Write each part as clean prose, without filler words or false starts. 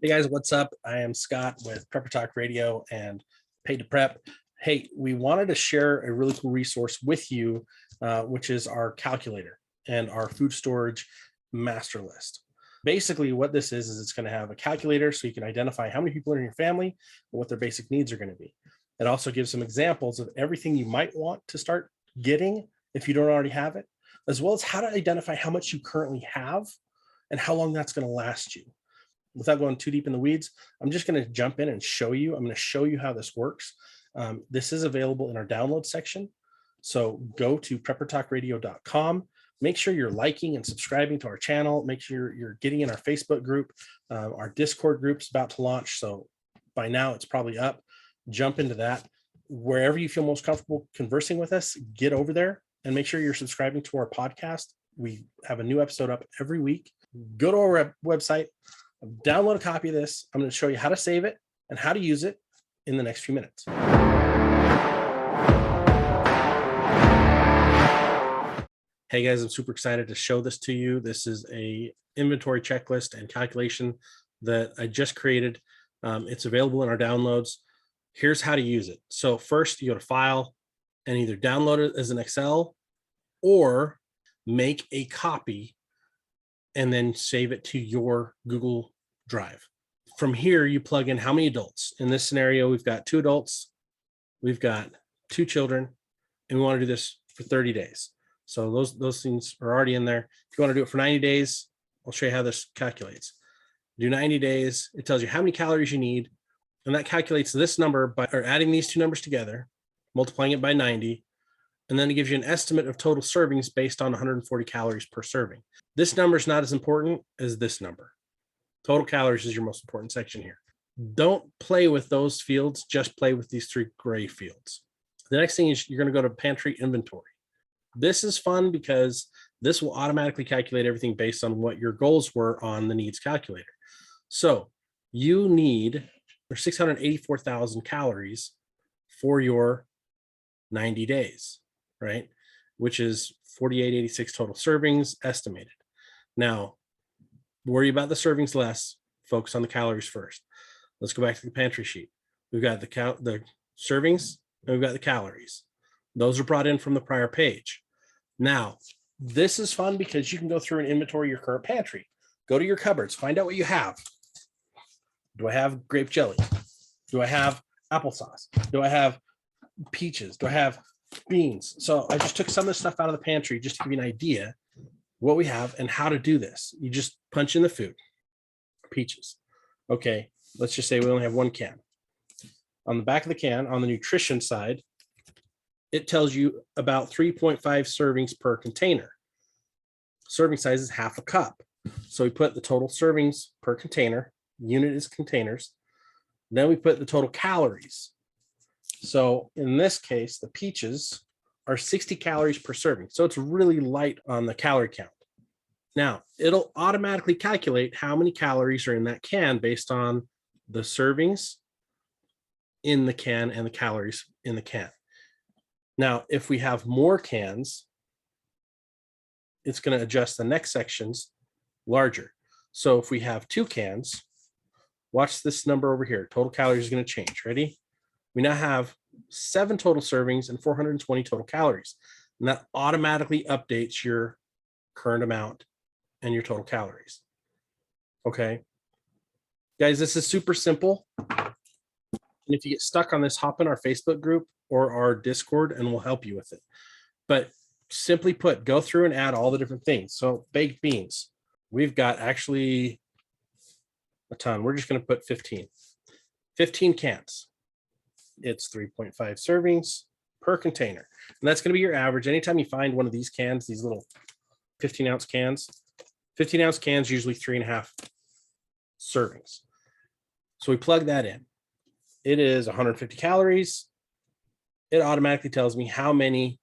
Hey guys, what's up? I am Scott with Prepper Talk Radio and Paid to Prep. Hey, we wanted to share a really cool resource with you, which is our calculator and our food storage master list. Basically, what this is it's going to have a calculator so you can identify how many people are in your family and what their basic needs are going to be. It also gives some examples of everything you might want to start getting if you don't already have it, as well as how to identify how much you currently have and how long that's going to last you. Without going too deep in the weeds, I'm just going to jump in and show you. I'm going to show you how this works. This is available in our download section. So go to preppertalkradio.com. Make sure you're liking and subscribing to our channel. Make sure you're getting in our Facebook group. Our Discord group's about to launch. So by now it's probably up. Jump into that. Wherever you feel most comfortable conversing with us, get over there and make sure you're subscribing to our podcast. We have a new episode up every week. Go to our website. Download a copy of this. I'm going to show you how to save it and how to use it in the next few minutes. Hey guys, I'm super excited to show this to you. This is a inventory checklist and calculation that I just created. It's available in our downloads. Here's how to use it. So first you go to File and either download it as an Excel or make a copy and then save it to your Google Drive. From here, you plug in how many adults. In this scenario, we've got 2 adults, we've got 2 children, and we want to do this for 30 days. So those things are already in there. If you want to do it for 90 days, I'll show you how this calculates. Do 90 days, it tells you how many calories you need, and that calculates this number by adding these 2 numbers together, multiplying it by 90, and then it gives you an estimate of total servings based on 140 calories per serving. This number is not as important as this number. Total calories is your most important section here. Don't play with those fields, just play with these 3 gray fields. The next thing is you're going to go to Pantry Inventory. This is fun because this will automatically calculate everything based on what your goals were on the needs calculator. So you need 684,000 calories for your 90 days. Right? Which is 4886 total servings estimated. Now, worry about the servings less, focus on the calories first. Let's go back to the pantry sheet. We've got the servings and we've got the calories. Those are brought in from the prior page. Now, this is fun because you can go through and inventory your current pantry. Go to your cupboards, find out what you have. Do I have grape jelly? Do I have applesauce? Do I have peaches? Do I have beans? So I just took some of the stuff out of the pantry just to give you an idea what we have and how to do this. You just punch in the food. Peaches. Okay, let's just say we only have 1 can. On the back of the can, on the nutrition side, it tells you about 3.5 servings per container. Serving size is half a cup. So we put the total servings per container. Unit is containers. Then we put the total calories. So in this case, the peaches are 60 calories per serving. So it's really light on the calorie count. Now, it'll automatically calculate how many calories are in that can based on the servings in the can and the calories in the can. Now, if we have more cans, it's going to adjust the next sections larger. So if we have 2 cans, watch this number over here. Total calories is going to change. Ready? We now have 7 total servings and 420 total calories. And that automatically updates your current amount and your total calories. Okay. Guys, this is super simple. And if you get stuck on this, hop in our Facebook group or our Discord and we'll help you with it. But simply put, go through and add all the different things. So baked beans, we've got actually a ton. We're just going to put 15 cans. It's 3.5 servings per container. And that's going to be your average. Anytime you find one of these cans, these little 15-ounce cans, 15-ounce cans, usually 3.5 servings. So we plug that in. It is 150 calories. It automatically tells me how many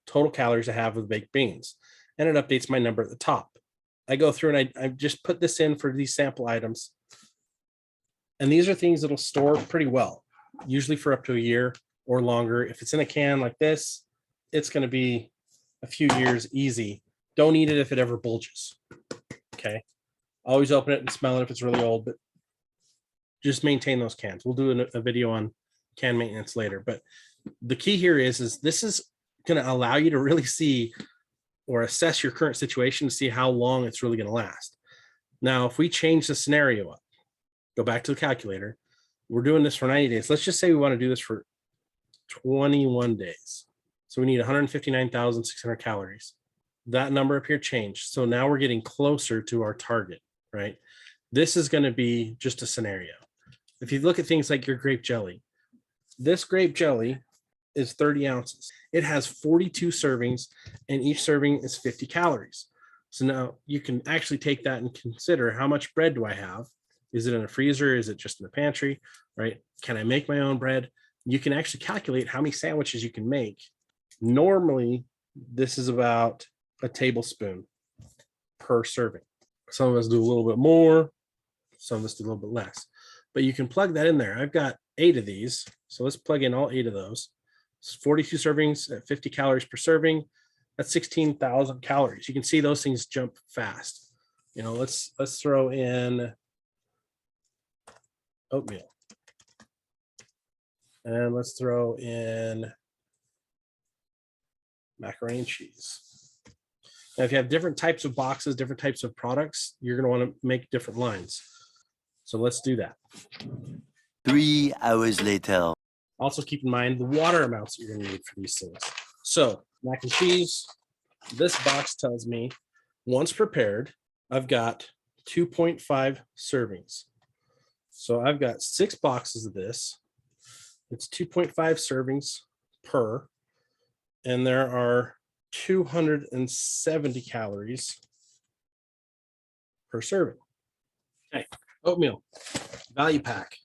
total calories I have with baked beans. And it updates my number at the top. I go through and I just put this in for these sample items. And these are things that'll store pretty well, usually for up to a year or longer. If it's in a can like this, it's going to be a few years easy. Don't eat it if it ever bulges. Okay. Always open it and smell it if it's really old, but just maintain those cans. We'll do a video on can maintenance later, but the key here is this is going to allow you to really see or assess your current situation to see how long it's really going to last. Now, if we change the scenario up, go back to the calculator, we're doing this for 90 days. Let's just say we want to do this for 21 days. So we need 159,600 calories. That number up here changed. So now we're getting closer to our target, right? This is going to be just a scenario. If you look at things like your grape jelly, this grape jelly is 30 ounces. It has 42 servings, and each serving is 50 calories. So now you can actually take that and consider, how much bread do I have? Is it in a freezer? Is it just in the pantry, right? Can I make my own bread? You can actually calculate how many sandwiches you can make. Normally, this is about a tablespoon per serving. Some of us do a little bit more, some of us do a little bit less, but you can plug that in there. I've got 8 of these, so let's plug in all 8 of those. It's 42 servings at 50 calories per serving. That's 16,000 calories. You can see those things jump fast. You know, let's throw in oatmeal, and let's throw in macaroni and cheese. Now, if you have different types of boxes, different types of products, you're going to want to make different lines. So let's do that. 3 hours later. Also keep in mind the water amounts that you're going to need for these things. So mac and cheese, this box tells me once prepared, I've got 2.5 servings. So I've got 6 boxes of this. It's 2.5 servings per, and there are 270 calories per serving. Okay, oatmeal value pack.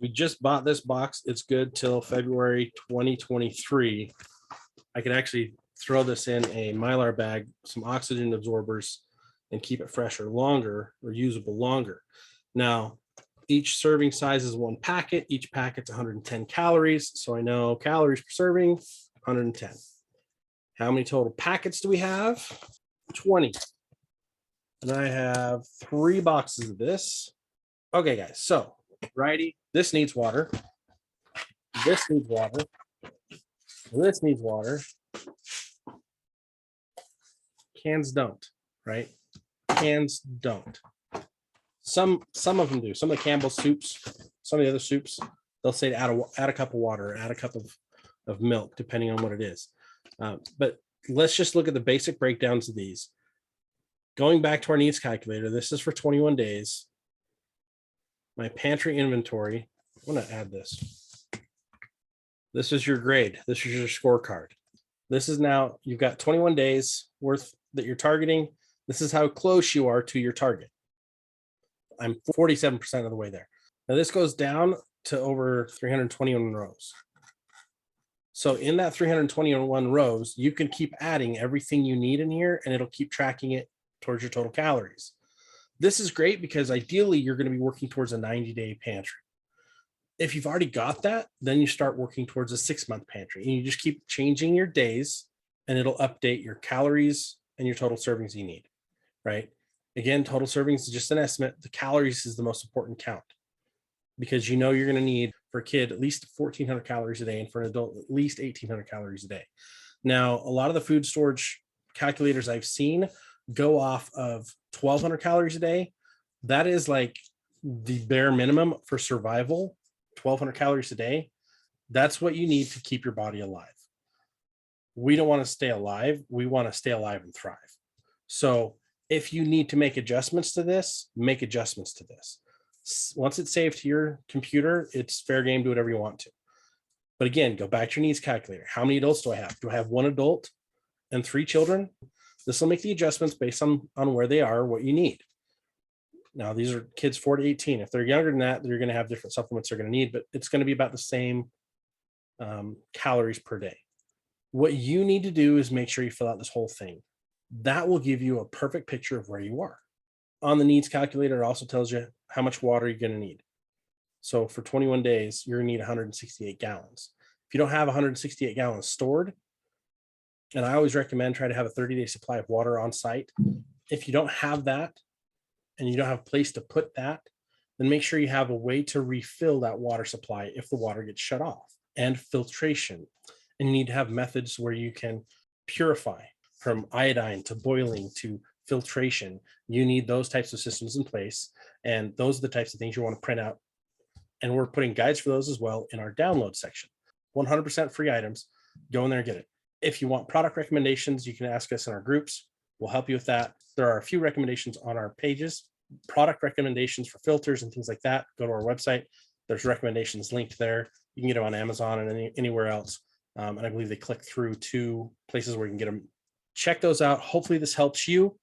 We just bought this box. It's good till February 2023. I could actually throw this in a Mylar bag, some oxygen absorbers, and keep it fresher longer or usable longer. Now, each serving size is 1 packet. Each packet's 110 calories. So I know calories per serving, 110. How many total packets do we have? 20. And I have 3 boxes of this. Okay, guys, so righty, this needs water. This needs water. This needs water. Cans don't, right? Cans don't. Some of them do. Some of the Campbell's soups, some of the other soups, they'll say to add a cup of water, add a cup of milk, depending on what it is. But let's just look at the basic breakdowns of these. Going back to our needs calculator, this is for 21 days. My pantry inventory, I'm going to add this. This is your grade. This is your scorecard. This is now, you've got 21 days worth that you're targeting. This is how close you are to your target. I'm 47% of the way there. Now this goes down to over 321 rows. So in that 321 rows, you can keep adding everything you need in here, and it'll keep tracking it towards your total calories. This is great because ideally you're going to be working towards a 90-day pantry. If you've already got that, then you start working towards a 6-month pantry, and you just keep changing your days, and it'll update your calories and your total servings you need, right? Again, total servings is just an estimate. The calories is the most important count, because you know you're going to need, for a kid, at least 1,400 calories a day, and for an adult, at least 1,800 calories a day. Now, a lot of the food storage calculators I've seen go off of 1,200 calories a day. That is like the bare minimum for survival, 1,200 calories a day. That's what you need to keep your body alive. We don't want to stay alive. We want to stay alive and thrive. So if you need to make adjustments to this, make adjustments to this. Once it's saved to your computer, it's fair game, do whatever you want to. But again, go back to your needs calculator. How many adults do I have? Do I have 1 adult and 3 children? This will make the adjustments based on where they are, what you need. Now, these are kids 4 to 18. If they're younger than that, they're going to have different supplements they're going to need, but it's going to be about the same calories per day. What you need to do is make sure you fill out this whole thing. That will give you a perfect picture of where you are. On the needs calculator, it also tells you how much water you're going to need. So for 21 days, you're going to need 168 gallons. If you don't have 168 gallons stored, and I always recommend try to have a 30-day supply of water on site. If you don't have that and you don't have a place to put that, then make sure you have a way to refill that water supply if the water gets shut off, and filtration. And you need to have methods where you can purify from iodine to boiling to filtration. You need those types of systems in place. And those are the types of things you want to print out. And we're putting guides for those as well in our download section. 100% free items. Go in there and get it. If you want product recommendations, you can ask us in our groups. We'll help you with that. There are a few recommendations on our pages, product recommendations for filters and things like that. Go to our website. There's recommendations linked there. You can get them on Amazon and anywhere else. And I believe they click through to places where you can get them. Check those out. Hopefully this helps you.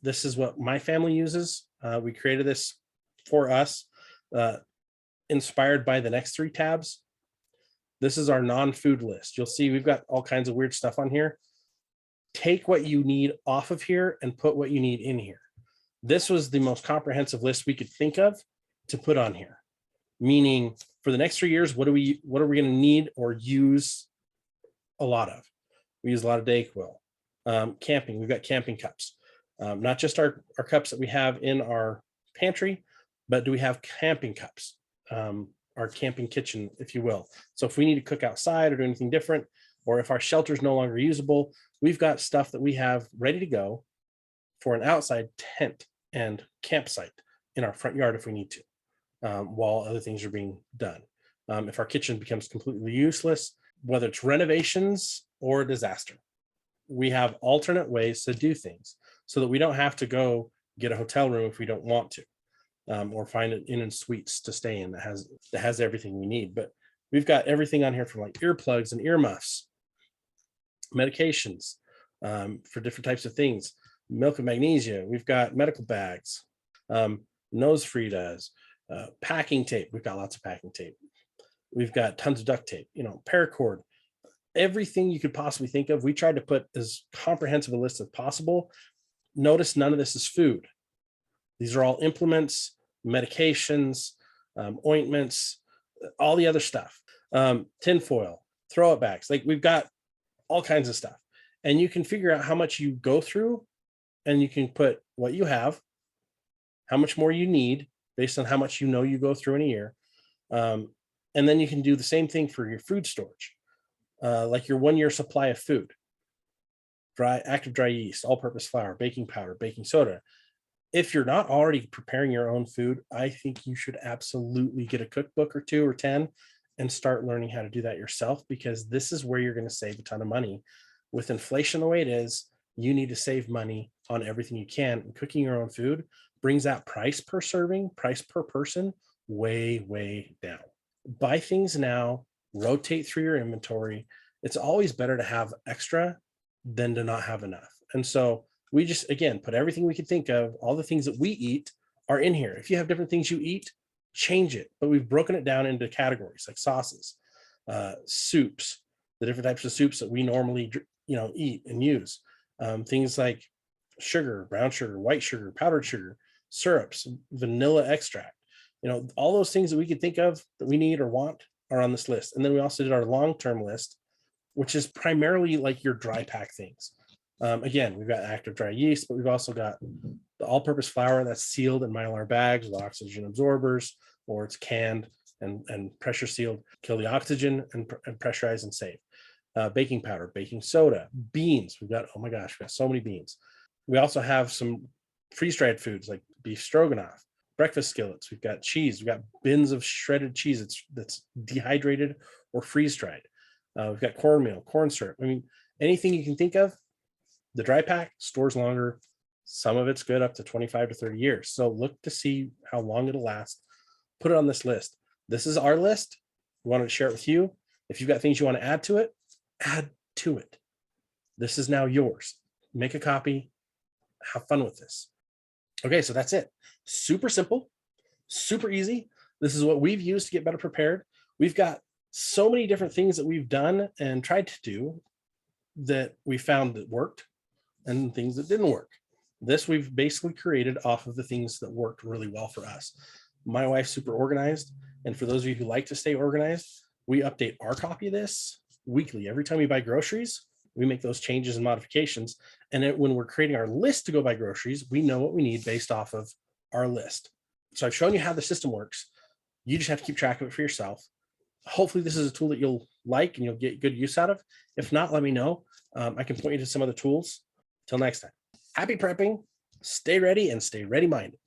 This is what my family uses. We created this for us, inspired by the next 3 tabs. This is our non-food list. You'll see we've got all kinds of weird stuff on here. Take what you need off of here and put what you need in here. This was the most comprehensive list we could think of to put on here. Meaning for the next 3 years, what are we going to need or use a lot of? We use a lot of Dayquil. Camping, we've got camping cups. Not just our cups that we have in our pantry, but do we have camping cups? Our camping kitchen, if you will. So if we need to cook outside or do anything different, or if our shelter is no longer usable, we've got stuff that we have ready to go for an outside tent and campsite in our front yard if we need to, while other things are being done. If our kitchen becomes completely useless, whether it's renovations or a disaster, we have alternate ways to do things so that we don't have to go get a hotel room if we don't want to. Or find an inn suites to stay in that has everything we need. But we've got everything on here from like earplugs and earmuffs, medications for different types of things, milk and magnesia. We've got medical bags, nose Fritas, packing tape. We've got lots of packing tape. We've got tons of duct tape, paracord, everything you could possibly think of. We tried to put as comprehensive a list as possible. Notice none of this is food. These are all implements, medications, ointments, all the other stuff, tinfoil, throw it backs. Like we've got all kinds of stuff, and you can figure out how much you go through, and you can put what you have, how much more you need based on how much you go through in a year. And then you can do the same thing for your food storage, like your 1 year supply of food, active dry yeast, all-purpose flour, baking powder, baking soda. If you're not already preparing your own food, I think you should absolutely get a cookbook or 2 or 10 and start learning how to do that yourself, because this is where you're going to save a ton of money. With inflation the way it is, you need to save money on everything you can. And cooking your own food brings that price per serving, price per person way, way down. Buy things now, rotate through your inventory. It's always better to have extra than to not have enough. And so we just, again, put everything we could think of. All the things that we eat are in here. If you have different things you eat, change it. But we've broken it down into categories like sauces, soups, the different types of soups that we normally, eat and use. Things like sugar, brown sugar, white sugar, powdered sugar, syrups, vanilla extract. All those things that we could think of that we need or want are on this list. And then we also did our long-term list, which is primarily like your dry pack things. Again, we've got active dry yeast, but we've also got the all-purpose flour that's sealed in Mylar bags with oxygen absorbers, or it's canned and pressure sealed, kill the oxygen and pressurize and save. Baking powder, baking soda, beans. We've got, oh my gosh, we've got so many beans. We also have some freeze-dried foods like beef stroganoff, breakfast skillets. We've got cheese. We've got bins of shredded cheese that's dehydrated or freeze-dried. We've got cornmeal, corn syrup. I mean, anything you can think of. The dry pack stores longer. Some of it's good up to 25 to 30 years. So look to see how long it'll last. Put it on this list. This is our list. We wanted to share it with you. If you've got things you want to add to it, add to it. This is now yours. Make a copy. Have fun with this. Okay, so that's it. Super simple, super easy. This is what we've used to get better prepared. We've got so many different things that we've done and tried to do that we found that worked, and things that didn't work. This we've basically created off of the things that worked really well for us. My wife's super organized. And for those of you who like to stay organized, we update our copy of this weekly. Every time we buy groceries, we make those changes and modifications. And when we're creating our list to go buy groceries, we know what we need based off of our list. So I've shown you how the system works. You just have to keep track of it for yourself. Hopefully this is a tool that you'll like and you'll get good use out of. If not, let me know. I can point you to some other tools. Till next time, happy prepping, stay ready and stay ready-minded.